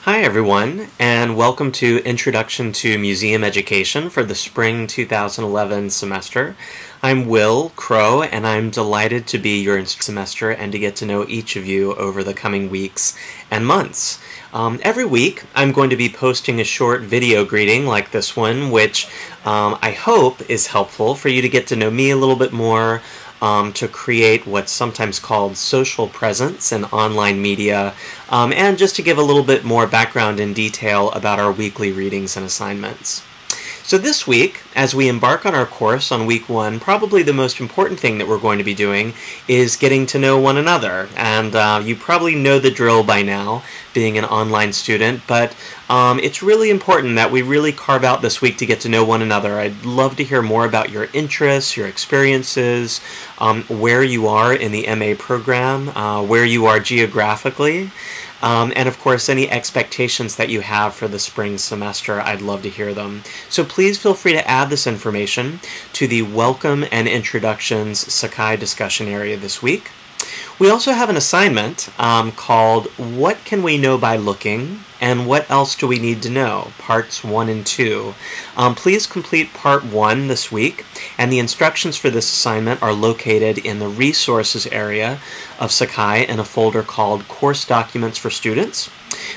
Hi everyone, and welcome to Introduction to Museum Education for the Spring 2011 semester. I'm Will Crow, and I'm delighted to be your semester and to get to know each of you over the coming weeks and months. Every week, I'm going to be posting a short video greeting like this one, which I hope is helpful for you to get to know me a little bit more, to create what's sometimes called social presence in online media, and just to give a little bit more background and detail about our weekly readings and assignments. So this week, as we embark on our course on week one, probably the most important thing that we're going to be doing is getting to know one another. And you probably know the drill by now, being an online student, but it's really important that we really carve out this week to get to know one another. I'd love to hear more about your interests, your experiences, where you are in the MA program, where you are geographically, and of course any expectations that you have for the spring semester. I'd love to hear them. So please feel free to add this information to the Welcome and Introductions Sakai discussion area this week. We also have an assignment called What Can We Know by Looking, and What Else Do We Need to Know? Parts 1 and 2. Please complete Part 1 this week, and the instructions for this assignment are located in the Resources area of Sakai in a folder called Course Documents for Students.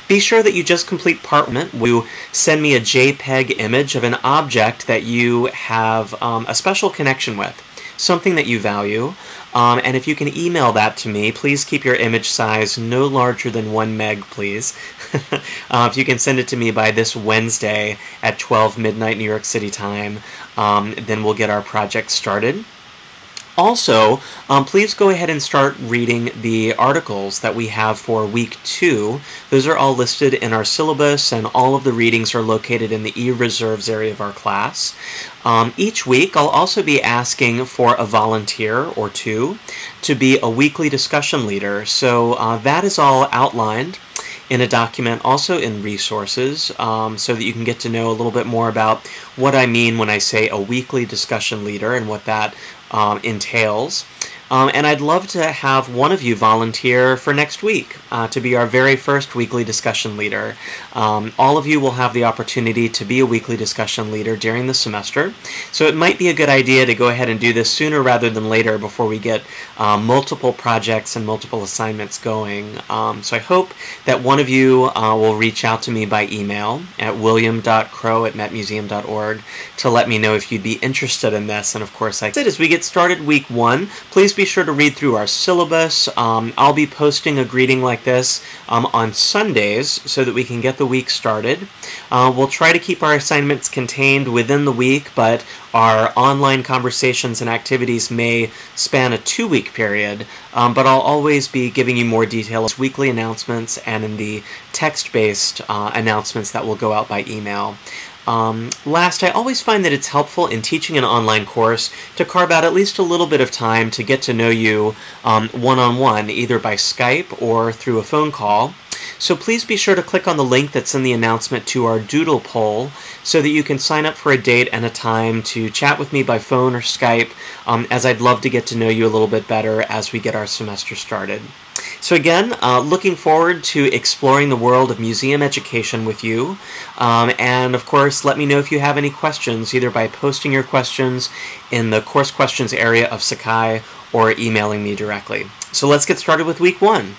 Be sure that you just complete Part 1. You send me a JPEG image of an object that you have a special connection with, something that you value, and if you can email that to me, please keep your image size no larger than 1 meg, please. If you can send it to me by this Wednesday at 12 midnight New York City time, then we'll get our project started. Also, please go ahead and start reading the articles that we have for week 2. Those are all listed in our syllabus, and all of the readings are located in the e-reserves area of our class. Each week, I'll also be asking for a volunteer or two to be a weekly discussion leader. So that is all outlined in a document, also in resources, so that you can get to know a little bit more about what I mean when I say a weekly discussion leader and what that entails. And I'd love to have one of you volunteer for next week to be our very first weekly discussion leader. All of you will have the opportunity to be a weekly discussion leader during the semester, so it might be a good idea to go ahead and do this sooner rather than later before we get multiple projects and multiple assignments going. So I hope that one of you will reach out to me by email at william.crow@metmuseum.org to let me know if you'd be interested in this. And of course, as we get started week 1, please be sure to read through our syllabus. I'll be posting a greeting like this on Sundays so that we can get the week started. We'll try to keep our assignments contained within the week, but our online conversations and activities may span a 2-week period, but I'll always be giving you more detail as weekly announcements and in the text-based announcements that will go out by email. Last, I always find that it's helpful in teaching an online course to carve out at least a little bit of time to get to know you one-on-one, either by Skype or through a phone call. So please be sure to click on the link that's in the announcement to our Doodle poll so that you can sign up for a date and a time to chat with me by phone or Skype, as I'd love to get to know you a little bit better as we get our semester started. So again, looking forward to exploring the world of museum education with you. And of course, let me know if you have any questions, either by posting your questions in the course questions area of Sakai or emailing me directly. So let's get started with week 1.